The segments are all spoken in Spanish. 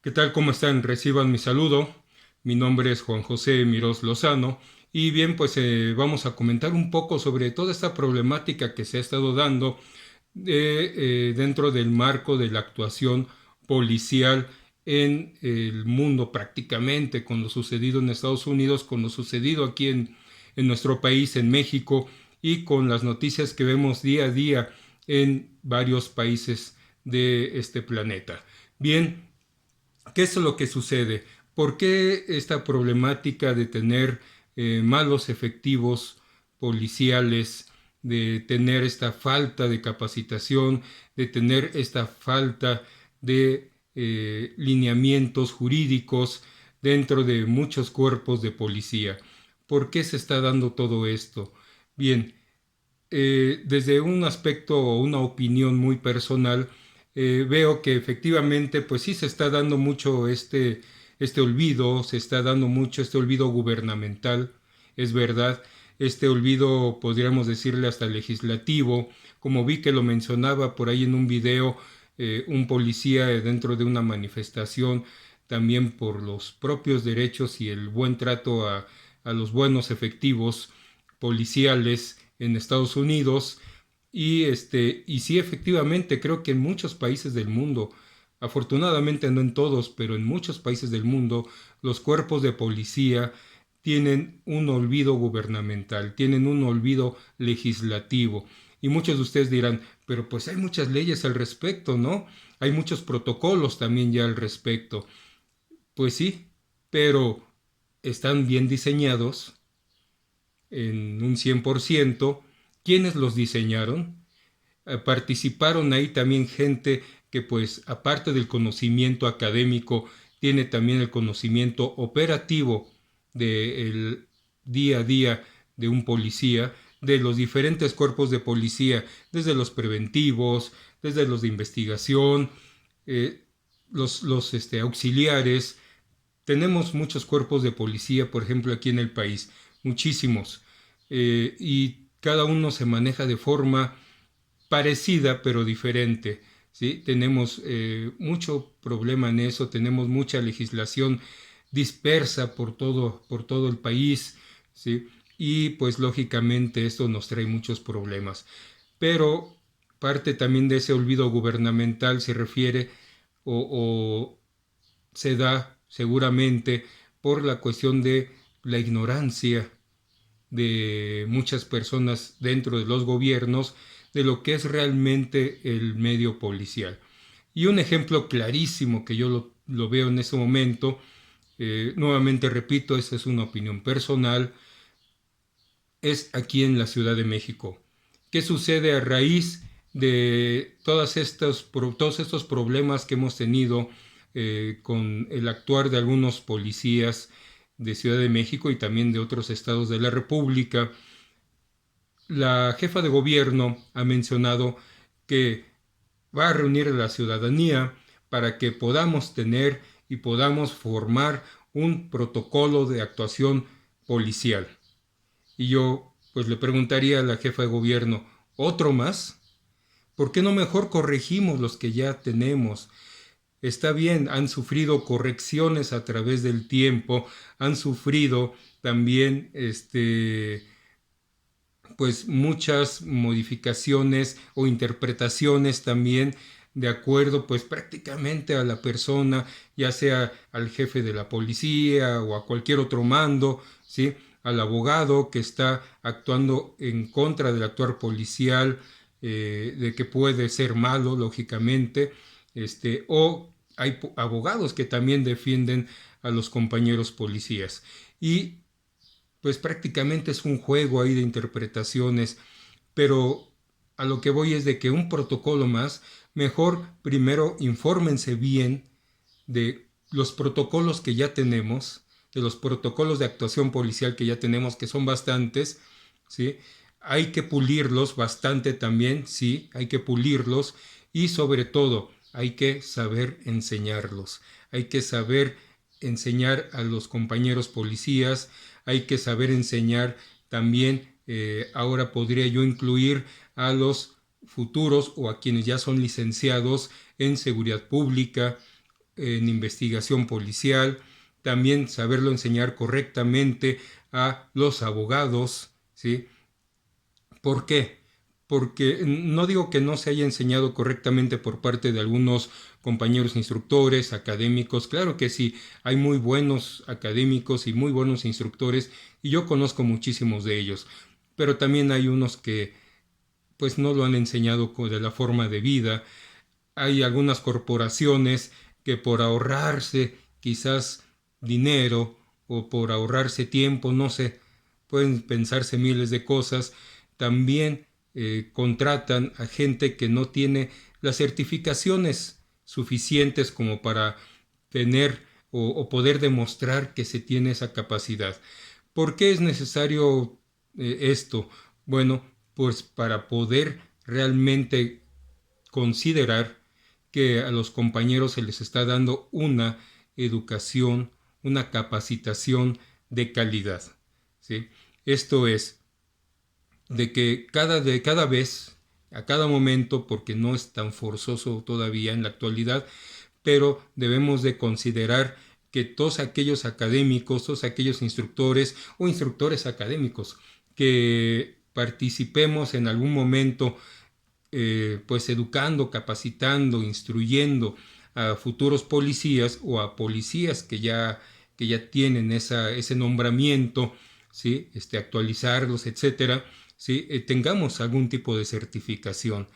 ¿Qué tal? ¿Cómo están? Reciban mi saludo. Mi nombre es Juan José Mirós Lozano y bien, pues vamos a comentar un poco sobre toda esta problemática que se ha estado dando dentro del marco de la actuación policial en el mundo prácticamente, con lo sucedido en Estados Unidos, con lo sucedido aquí en nuestro país, en México, y con las noticias que vemos día a día en varios países de este planeta. Bien, ¿qué es lo que sucede? ¿Por qué esta problemática de tener malos efectivos policiales, de tener esta falta de capacitación, de tener esta falta de lineamientos jurídicos dentro de muchos cuerpos de policía? ¿Por qué se está dando todo esto? Bien, desde un aspecto o una opinión muy personal, veo que efectivamente, pues sí se está dando mucho este olvido, se está dando mucho este olvido gubernamental, es verdad, este olvido podríamos decirle hasta legislativo, como vi que lo mencionaba por ahí en un video, un policía dentro de una manifestación, también por los propios derechos y el buen trato a los buenos efectivos policiales en Estados Unidos y sí, efectivamente, creo que en muchos países del mundo, afortunadamente no en todos, pero en muchos países del mundo, los cuerpos de policía tienen un olvido gubernamental, tienen un olvido legislativo. Y muchos de ustedes dirán, pero pues hay muchas leyes al respecto, ¿no? Hay muchos protocolos también ya al respecto. Pues sí, pero están bien diseñados en un 100%. ¿Quiénes los diseñaron? Participaron ahí también gente que pues aparte del conocimiento académico tiene también el conocimiento operativo del día a día de un policía, de los diferentes cuerpos de policía, desde los preventivos, desde los de investigación, eh, los auxiliares. Tenemos muchos cuerpos de policía, por ejemplo, aquí en el país, muchísimos, y cada uno se maneja de forma parecida pero diferente. ¿Sí? Tenemos mucho problema en eso, tenemos mucha legislación dispersa por todo el país, ¿sí? Y pues lógicamente esto nos trae muchos problemas. Pero parte también de ese olvido gubernamental se refiere o se da seguramente por la cuestión de la ignorancia de muchas personas dentro de los gobiernos de lo que es realmente el medio policial. Y un ejemplo clarísimo que yo lo veo en ese momento, nuevamente repito, esa es una opinión personal, es aquí en la Ciudad de México. ¿Qué sucede a raíz de todos estos problemas que hemos tenido con el actuar de algunos policías de Ciudad de México y también de otros estados de la República? La jefa de gobierno ha mencionado que va a reunir a la ciudadanía para que podamos tener y podamos formar un protocolo de actuación policial. Y yo pues le preguntaría a la jefa de gobierno, ¿otro más? ¿Por qué no mejor corregimos los que ya tenemos? Está bien, han sufrido correcciones a través del tiempo, han sufrido también pues muchas modificaciones o interpretaciones también de acuerdo pues prácticamente a la persona, ya sea al jefe de la policía o a cualquier otro mando, ¿sí? Al abogado que está actuando en contra del actuar policial, de que puede ser malo, lógicamente, o hay abogados que también defienden a los compañeros policías. Y pues prácticamente es un juego ahí de interpretaciones, pero a lo que voy es de que un protocolo más, mejor primero infórmense bien de los protocolos que ya tenemos, de los protocolos de actuación policial que ya tenemos, que son bastantes, ¿sí? Hay que pulirlos bastante también, sí, hay que pulirlos y sobre todo hay que saber enseñarlos, hay que saber enseñar a los compañeros policías, hay que saber enseñar también, ahora podría yo incluir a los futuros o a quienes ya son licenciados en seguridad pública, en investigación policial, también saberlo enseñar correctamente a los abogados, ¿sí? ¿Por qué? Porque no digo que no se haya enseñado correctamente por parte de algunos compañeros instructores, académicos, claro que sí, hay muy buenos académicos y muy buenos instructores y yo conozco muchísimos de ellos, pero también hay unos que pues no lo han enseñado de la forma de vida. Hay algunas corporaciones que por ahorrarse quizás dinero o por ahorrarse tiempo, no sé, pueden pensarse miles de cosas, también contratan a gente que no tiene las certificaciones suficientes como para tener o poder demostrar que se tiene esa capacidad. ¿Por qué es necesario esto? Bueno, pues para poder realmente considerar que a los compañeros se les está dando una educación, una capacitación de calidad, ¿sí? Esto es, de que cada vez, a cada momento, porque no es tan forzoso todavía en la actualidad, pero debemos de considerar que todos aquellos académicos, todos aquellos instructores o instructores académicos que participemos en algún momento pues educando, capacitando, instruyendo a futuros policías o a policías que ya tienen ese nombramiento, ¿sí? Actualizarlos, etcétera, ¿sí? Tengamos algún tipo de certificación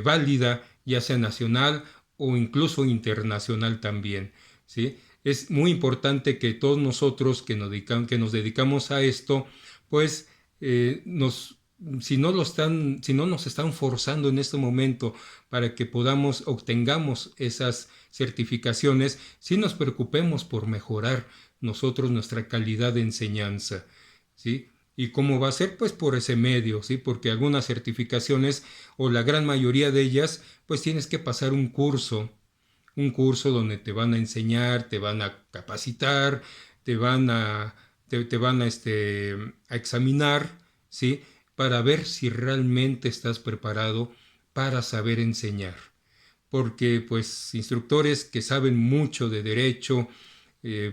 válida, ya sea nacional o incluso internacional también, ¿sí? Es muy importante que todos nosotros que nos dedicamos a esto, pues si no nos están forzando en este momento para que obtengamos esas certificaciones, si nos preocupemos por mejorar nosotros nuestra calidad de enseñanza, ¿sí? ¿Y cómo va a ser? Pues por ese medio, ¿sí? Porque algunas certificaciones, o la gran mayoría de ellas, pues tienes que pasar un curso donde te van a enseñar, te van a capacitar, te van a examinar, ¿sí? Para ver si realmente estás preparado para saber enseñar. Porque pues instructores que saben mucho de derecho,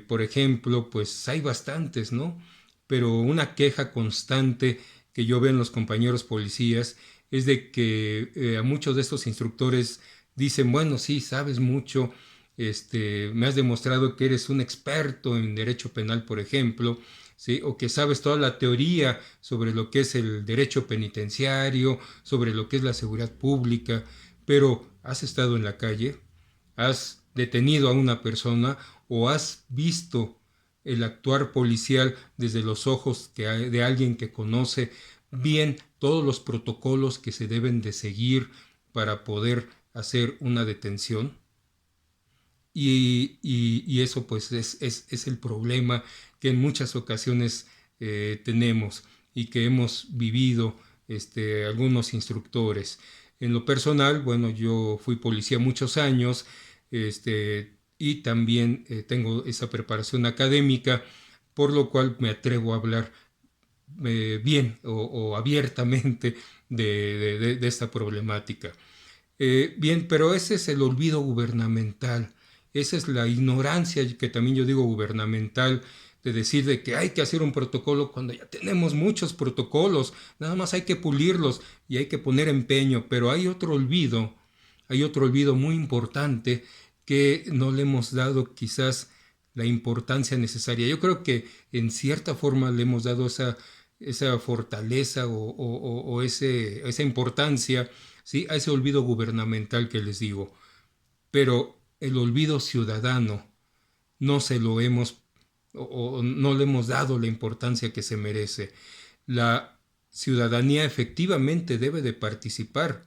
por ejemplo, pues hay bastantes, ¿no? Pero una queja constante que yo veo en los compañeros policías es de que a muchos de estos instructores dicen, bueno, sí, sabes mucho, me has demostrado que eres un experto en derecho penal, por ejemplo, ¿sí? O que sabes toda la teoría sobre lo que es el derecho penitenciario, sobre lo que es la seguridad pública, pero ¿has estado en la calle? ¿Has detenido a una persona o has visto el actuar policial desde los ojos de alguien que conoce bien todos los protocolos que se deben de seguir para poder hacer una detención? Y eso pues es el problema que en muchas ocasiones tenemos y que hemos vivido algunos instructores. En lo personal, bueno, yo fui policía muchos años y también tengo esa preparación académica, por lo cual me atrevo a hablar bien o abiertamente de esta problemática. Bien, pero ese es el olvido gubernamental, esa es la ignorancia que también yo digo gubernamental, de decir de que hay que hacer un protocolo cuando ya tenemos muchos protocolos, nada más hay que pulirlos y hay que poner empeño, pero hay otro olvido muy importante que no le hemos dado quizás la importancia necesaria. Yo creo que en cierta forma le hemos dado esa fortaleza o esa importancia, ¿sí? A ese olvido gubernamental que les digo. Pero el olvido ciudadano no se lo hemos o no le hemos dado la importancia que se merece. La ciudadanía efectivamente debe de participar,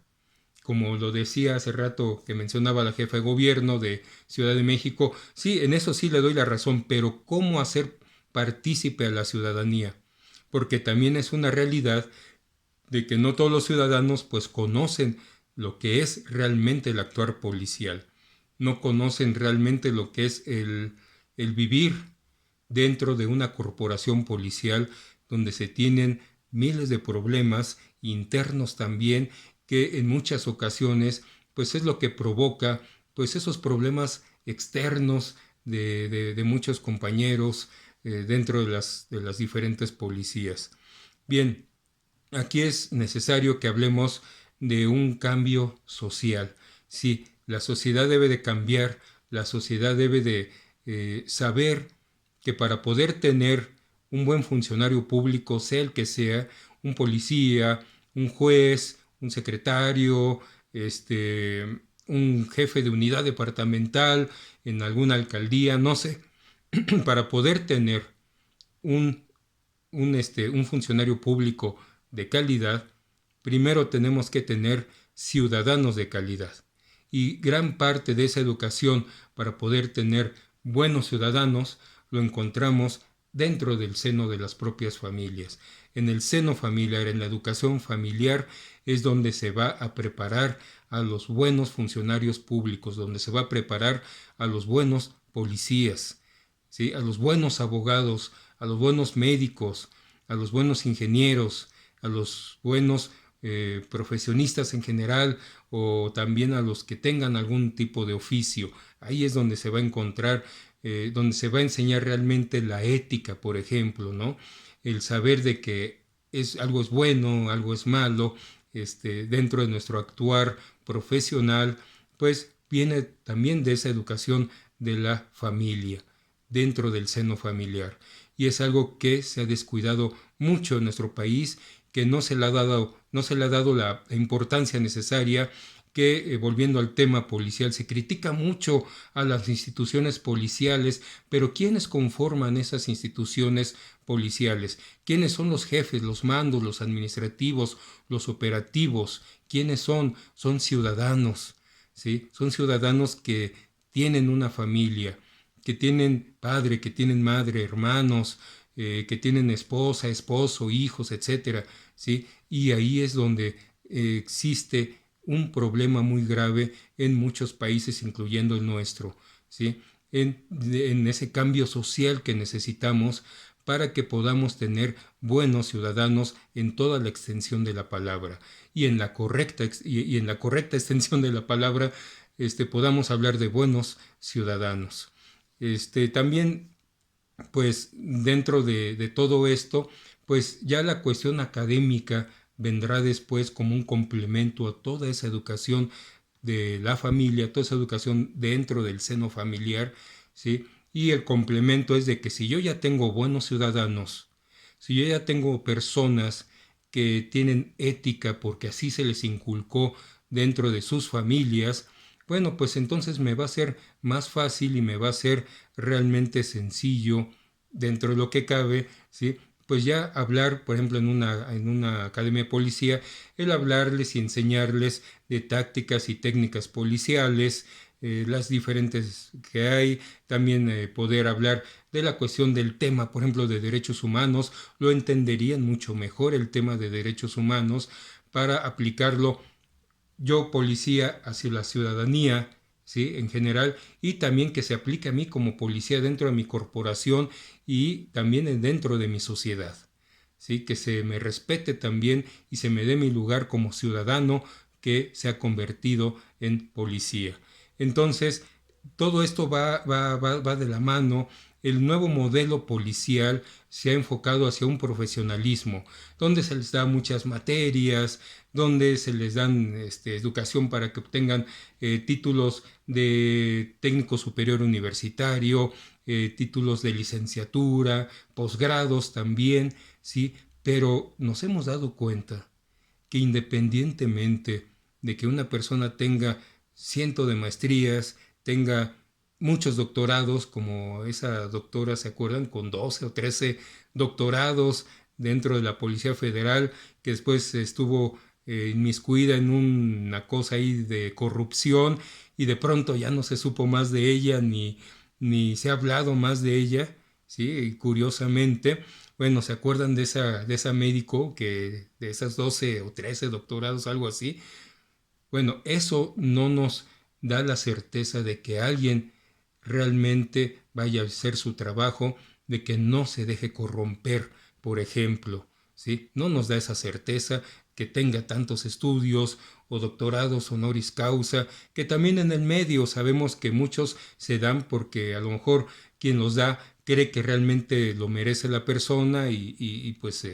como lo decía hace rato que mencionaba la jefa de gobierno de Ciudad de México. Sí, en eso sí le doy la razón, pero ¿cómo hacer partícipe a la ciudadanía? Porque también es una realidad de que no todos los ciudadanos pues conocen lo que es realmente el actuar policial, no conocen realmente lo que es el vivir dentro de una corporación policial donde se tienen miles de problemas internos también que en muchas ocasiones pues es lo que provoca pues esos problemas externos de muchos compañeros dentro de las diferentes policías. Bien, aquí es necesario que hablemos de un cambio social. Sí, la sociedad debe de cambiar, la sociedad debe de saber que para poder tener un buen funcionario público, sea el que sea, un policía, un juez, un secretario, un jefe de unidad departamental en alguna alcaldía, no sé, para poder tener un, un funcionario público de calidad, primero tenemos que tener ciudadanos de calidad. Y gran parte de esa educación para poder tener buenos ciudadanos lo encontramos dentro del seno de las propias familias. En el seno familiar, en la educación familiar, es donde se va a preparar a los buenos funcionarios públicos, donde se va a preparar a los buenos policías, ¿sí? A los buenos abogados, a los buenos médicos, a los buenos ingenieros, a los buenos profesionistas en general, o también a los que tengan algún tipo de oficio. Ahí es donde se va a encontrar, donde se va a enseñar realmente la ética, por ejemplo, ¿no? El saber de que algo es bueno, algo es malo, dentro de nuestro actuar profesional, pues viene también de esa educación de la familia, dentro del seno familiar. Y es algo que se ha descuidado mucho en nuestro país, que no se le ha dado la importancia necesaria, que volviendo al tema policial, se critica mucho a las instituciones policiales, pero ¿quiénes conforman esas instituciones policiales? ¿Quiénes son los jefes, los mandos, los administrativos, los operativos? ¿Quiénes son? Son ciudadanos, ¿sí? Son ciudadanos que tienen una familia, que tienen padre, que tienen madre, hermanos, que tienen esposa, esposo, hijos, etcétera, ¿sí? Y ahí es donde existe un problema muy grave en muchos países, incluyendo el nuestro, ¿sí? En ese cambio social que necesitamos para que podamos tener buenos ciudadanos en toda la extensión de la palabra, y en la correcta extensión de la palabra, podamos hablar de buenos ciudadanos. También, pues dentro de todo esto, pues ya la cuestión académica vendrá después como un complemento a toda esa educación de la familia, toda esa educación dentro del seno familiar, ¿sí? Y el complemento es de que si yo ya tengo buenos ciudadanos, si yo ya tengo personas que tienen ética porque así se les inculcó dentro de sus familias, bueno, pues entonces me va a ser más fácil y me va a ser realmente sencillo, dentro de lo que cabe, ¿sí? Pues ya hablar, por ejemplo, en una academia de policía, el hablarles y enseñarles de tácticas y técnicas policiales, las diferentes que hay, también poder hablar de la cuestión del tema, por ejemplo, de derechos humanos, lo entenderían mucho mejor el tema de derechos humanos para aplicarlo yo, policía, hacia la ciudadanía, ¿sí? En general, y también que se aplique a mí como policía dentro de mi corporación y también dentro de mi sociedad, ¿sí? Que se me respete también y se me dé mi lugar como ciudadano que se ha convertido en policía. Entonces, todo esto va de la mano. El nuevo modelo policial se ha enfocado hacia un profesionalismo, donde se les da muchas materias, donde se les dan educación para que obtengan títulos de técnico superior universitario, títulos de licenciatura, posgrados también, ¿sí? Pero nos hemos dado cuenta que independientemente de que una persona tenga cientos de maestrías, tenga muchos doctorados, como esa doctora, ¿se acuerdan? Con 12 o 13 doctorados dentro de la Policía Federal, que después estuvo inmiscuida en una cosa ahí de corrupción y de pronto ya no se supo más de ella ni se ha hablado más de ella, ¿sí? Y curiosamente, bueno, ¿se acuerdan de esa médico que de esas 12 o 13 doctorados, algo así? Bueno, eso no nos da la certeza de que alguien realmente vaya a hacer su trabajo, de que no se deje corromper, por ejemplo, ¿sí? No nos da esa certeza, que tenga tantos estudios o doctorados honoris causa, que también en el medio sabemos que muchos se dan porque a lo mejor quien los da cree que realmente lo merece la persona y pues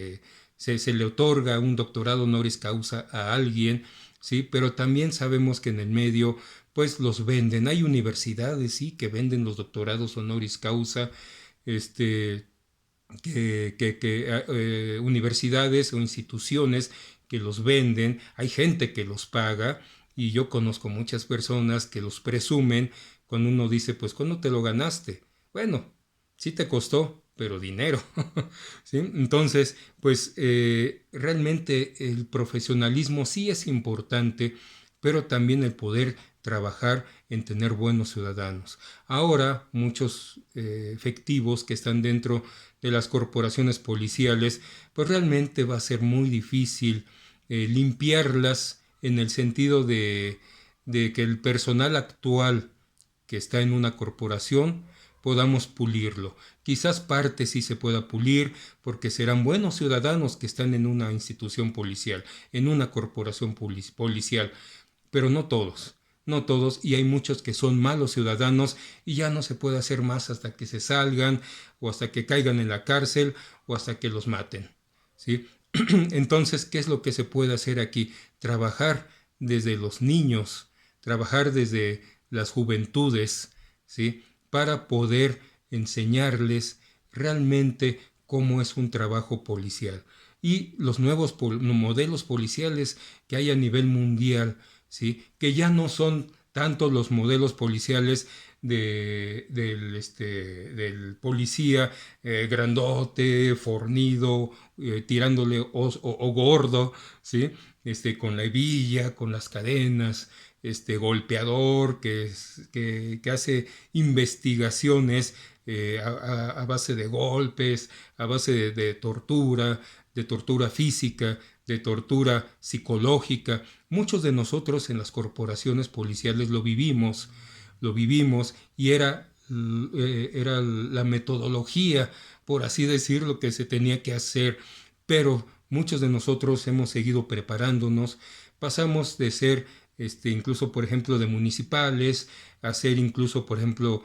se le otorga un doctorado honoris causa a alguien, ¿sí? Pero también sabemos que en el medio pues los venden. Hay universidades, sí, que venden los doctorados honoris causa, este, universidades o instituciones que los venden, hay gente que los paga y yo conozco muchas personas que los presumen cuando uno dice, pues, ¿cuándo te lo ganaste? Bueno, sí te costó, pero dinero. ¿Sí? Entonces, pues realmente el profesionalismo sí es importante, pero también el poder trabajar en tener buenos ciudadanos. Ahora, muchos efectivos que están dentro de las corporaciones policiales, pues realmente va a ser muy difícil limpiarlas en el sentido de que el personal actual que está en una corporación podamos pulirlo. Quizás parte sí se pueda pulir porque serán buenos ciudadanos que están en una institución policial, en una corporación policial, pero no todos. No todos, y hay muchos que son malos ciudadanos y ya no se puede hacer más hasta que se salgan o hasta que caigan en la cárcel o hasta que los maten, ¿sí? Entonces, ¿qué es lo que se puede hacer aquí? Trabajar desde los niños, trabajar desde las juventudes, ¿sí? Para poder enseñarles realmente cómo es un trabajo policial. Y los nuevos modelos policiales que hay a nivel mundial, ¿sí? Que ya no son tanto los modelos policiales del policía grandote, fornido, tirándole o gordo, ¿sí? Con la hebilla, con las cadenas, golpeador que hace investigaciones a base de golpes, a base de tortura física, de tortura psicológica. Muchos de nosotros en las corporaciones policiales lo vivimos y era la metodología, por así decirlo, que se tenía que hacer, pero muchos de nosotros hemos seguido preparándonos, pasamos de ser incluso por ejemplo de municipales, a ser incluso por ejemplo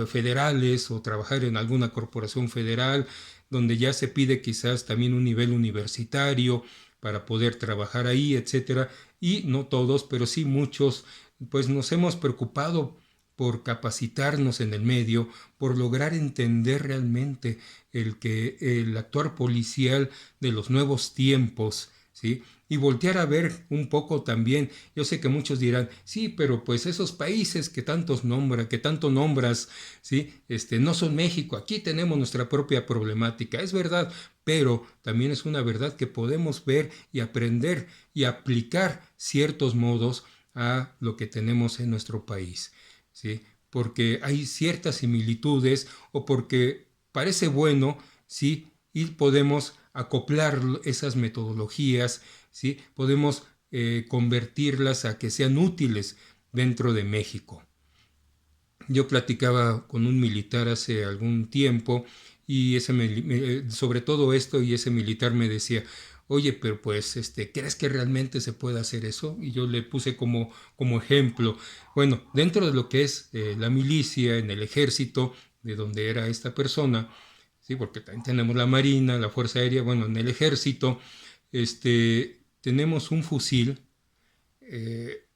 federales o trabajar en alguna corporación federal, donde ya se pide quizás también un nivel universitario para poder trabajar ahí, etcétera, y no todos, pero sí muchos, pues nos hemos preocupado por capacitarnos en el medio, por lograr entender realmente el actuar policial de los nuevos tiempos, ¿sí? Y voltear a ver un poco también. Yo sé que muchos dirán, sí, pero pues esos países que tanto nombras, ¿sí? No son México, aquí tenemos nuestra propia problemática, es verdad, pero también es una verdad que podemos ver y aprender y aplicar ciertos modos a lo que tenemos en nuestro país, ¿sí? Porque hay ciertas similitudes o porque parece bueno, ¿sí? Y podemos acoplar esas metodologías, ¿sí? Podemos convertirlas a que sean útiles dentro de México. Yo platicaba con un militar hace algún tiempo y sobre todo esto, y ese militar me decía, oye, pero pues, ¿crees que realmente se puede hacer eso? Y yo le puse como ejemplo, bueno, dentro de lo que es la milicia, en el ejército, de donde era esta persona, sí, porque también tenemos la marina, la fuerza aérea, bueno, en el ejército, tenemos un fusil,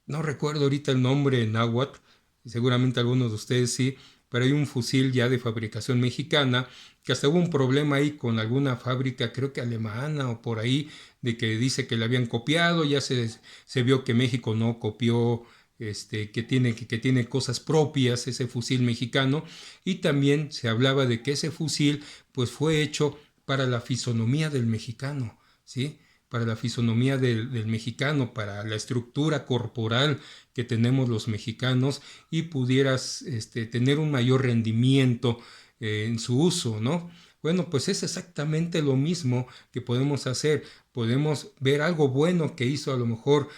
no recuerdo ahorita el nombre en náhuatl, seguramente algunos de ustedes sí, pero hay un fusil ya de fabricación mexicana, que hasta hubo un problema ahí con alguna fábrica, creo que alemana o por ahí, de que dice que le habían copiado, ya se vio que México no copió, que tiene cosas propias ese fusil mexicano, y también se hablaba de que ese fusil pues fue hecho para la fisonomía del mexicano, ¿sí? Para la fisonomía del mexicano, para la estructura corporal que tenemos los mexicanos y pudieras tener un mayor rendimiento en su uso, ¿no? Bueno, pues es exactamente lo mismo que podemos hacer. Podemos ver algo bueno que hizo a lo mejor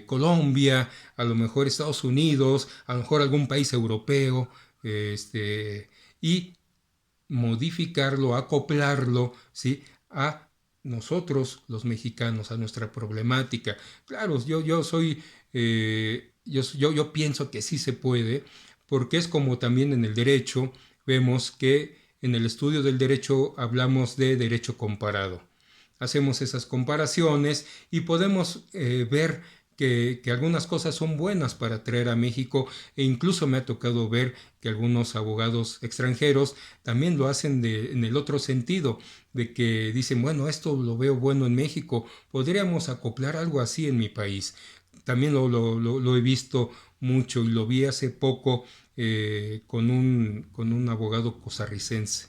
Colombia, a lo mejor Estados Unidos, a lo mejor algún país europeo, y modificarlo, acoplarlo, ¿sí? A nosotros los mexicanos, a nuestra problemática. Claro, yo pienso que sí se puede, porque es como también en el derecho, vemos que en el estudio del derecho hablamos de derecho comparado. Hacemos esas comparaciones y podemos ver que algunas cosas son buenas para traer a México, e incluso me ha tocado ver que algunos abogados extranjeros también lo hacen en el otro sentido, de que dicen, bueno, esto lo veo bueno en México, podríamos acoplar algo así en mi país. También lo he visto mucho y lo vi hace poco con un abogado costarricense,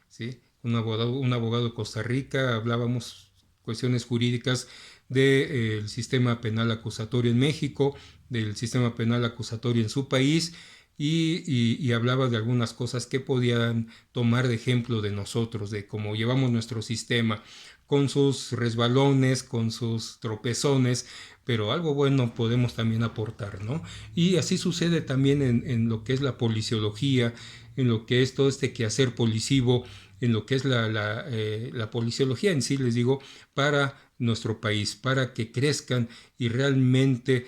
¿sí? Un abogado de Costa Rica, hablábamos cuestiones jurídicas del sistema penal acusatorio en México, del sistema penal acusatorio en su país, y hablaba de algunas cosas que podían tomar de ejemplo de nosotros, de cómo llevamos nuestro sistema, con sus resbalones, con sus tropezones, pero algo bueno podemos también aportar, ¿no? Y así sucede también en lo que es la policiología, en lo que es todo este quehacer policivo, en lo que es la policiología en sí, les digo, para nuestro país, para que crezcan y realmente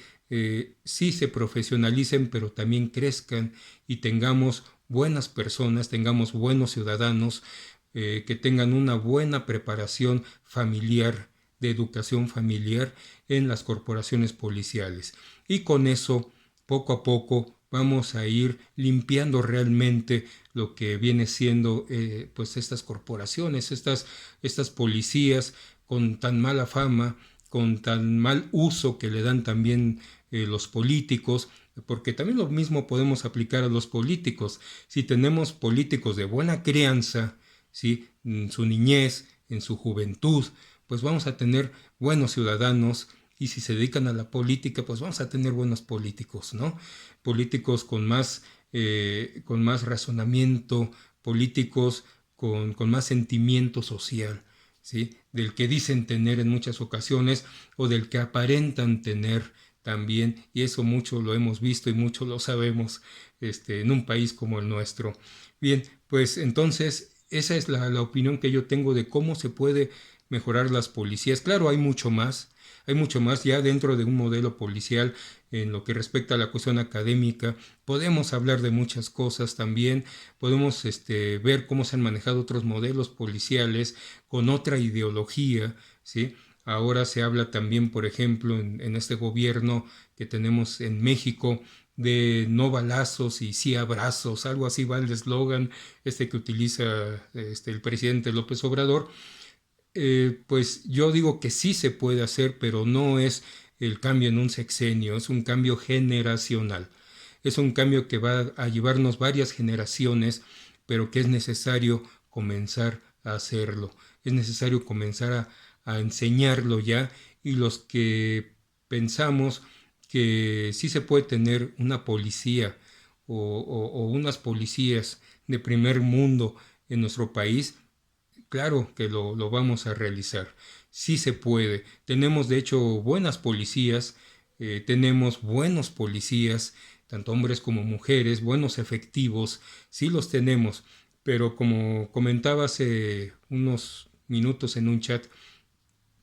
sí se profesionalicen, pero también crezcan y tengamos buenas personas, tengamos buenos ciudadanos, que tengan una buena preparación familiar, de educación familiar en las corporaciones policiales. Y con eso, poco a poco, vamos a ir limpiando realmente lo que viene siendo pues estas corporaciones, estas policías con tan mala fama, con tan mal uso que le dan también los políticos, porque también lo mismo podemos aplicar a los políticos. Si tenemos políticos de buena crianza, ¿sí? En su niñez, en su juventud, pues vamos a tener buenos ciudadanos, y si se dedican a la política, pues vamos a tener buenos políticos, ¿no? Políticos con más razonamiento, políticos con más sentimiento social, ¿sí? Del que dicen tener en muchas ocasiones o del que aparentan tener también, y eso mucho lo hemos visto y mucho lo sabemos en un país como el nuestro. Bien, pues entonces esa es la opinión que yo tengo de cómo se puede mejorar las policías. Claro, hay mucho más ya dentro de un modelo policial en lo que respecta a la cuestión académica. Podemos hablar de muchas cosas también, podemos ver cómo se han manejado otros modelos policiales con otra ideología, ¿sí? Ahora se habla también, por ejemplo, en este gobierno que tenemos en México, de no balazos y sí abrazos, algo así va el eslogan que utiliza el presidente López Obrador. Pues yo digo que sí se puede hacer, pero no es el cambio en un sexenio, es un cambio generacional. Es un cambio que va a llevarnos varias generaciones, pero que es necesario comenzar a hacerlo. Es necesario comenzar a enseñarlo ya, y los que pensamos que sí se puede tener una policía o unas policías de primer mundo en nuestro país, claro que lo vamos a realizar. Sí se puede. Tenemos de hecho buenas policías, tenemos buenos policías, tanto hombres como mujeres, buenos efectivos, sí los tenemos. Pero como comentaba hace unos minutos en un chat,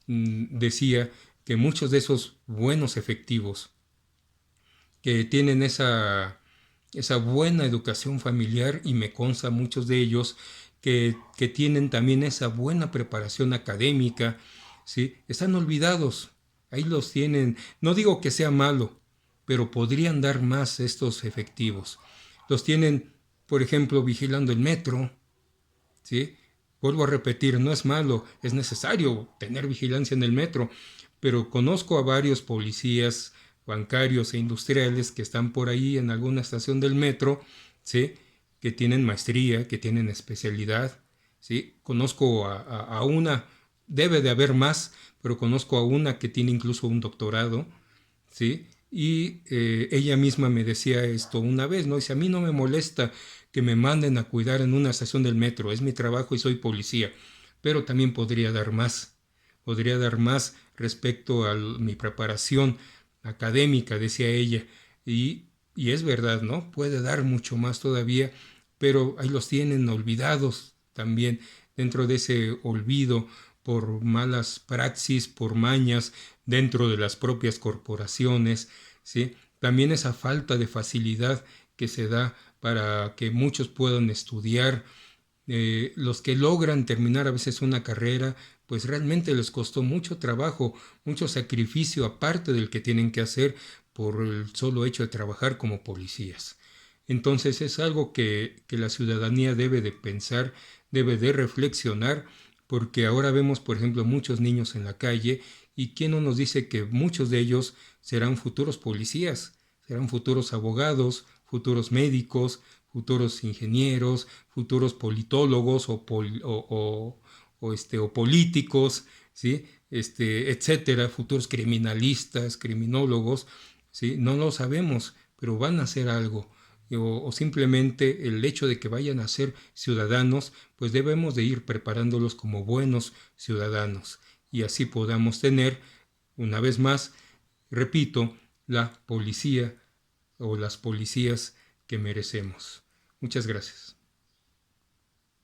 decía que muchos de esos buenos efectivos que tienen esa buena educación familiar, y me consta muchos de ellos que tienen también esa buena preparación académica, ¿sí? Están olvidados, ahí los tienen. No digo que sea malo, pero podrían dar más estos efectivos. Los tienen, por ejemplo, vigilando el metro, ¿sí? Vuelvo a repetir, no es malo, es necesario tener vigilancia en el metro, pero conozco a varios policías bancarios e industriales que están por ahí en alguna estación del metro, ¿sí? Que tienen maestría, que tienen especialidad, ¿sí? Conozco a una, debe de haber más, pero conozco a una que tiene incluso un doctorado, ¿sí? Y ella misma me decía esto una vez, ¿no? Dice, a mí no me molesta que me manden a cuidar en una estación del metro, es mi trabajo y soy policía, pero también podría dar más respecto a mi preparación académica, decía ella, y es verdad, ¿no? Puede dar mucho más todavía, pero ahí los tienen olvidados también. Dentro de ese olvido, por malas praxis, por mañas dentro de las propias corporaciones, ¿sí? También esa falta de facilidad que se da para que muchos puedan estudiar. Los que logran terminar a veces una carrera, pues realmente les costó mucho trabajo, mucho sacrificio aparte del que tienen que hacer por el solo hecho de trabajar como policías. Entonces es algo que la ciudadanía debe de pensar, debe de reflexionar, porque ahora vemos, por ejemplo, muchos niños en la calle y quién no nos dice que muchos de ellos serán futuros policías, serán futuros abogados, futuros médicos, futuros ingenieros, futuros politólogos o políticos, ¿sí? Etcétera, futuros criminalistas, criminólogos, ¿sí? No lo sabemos, pero van a hacer algo. O simplemente el hecho de que vayan a ser ciudadanos, pues debemos de ir preparándolos como buenos ciudadanos y así podamos tener, una vez más, repito, la policía o las policías que merecemos. Muchas gracias.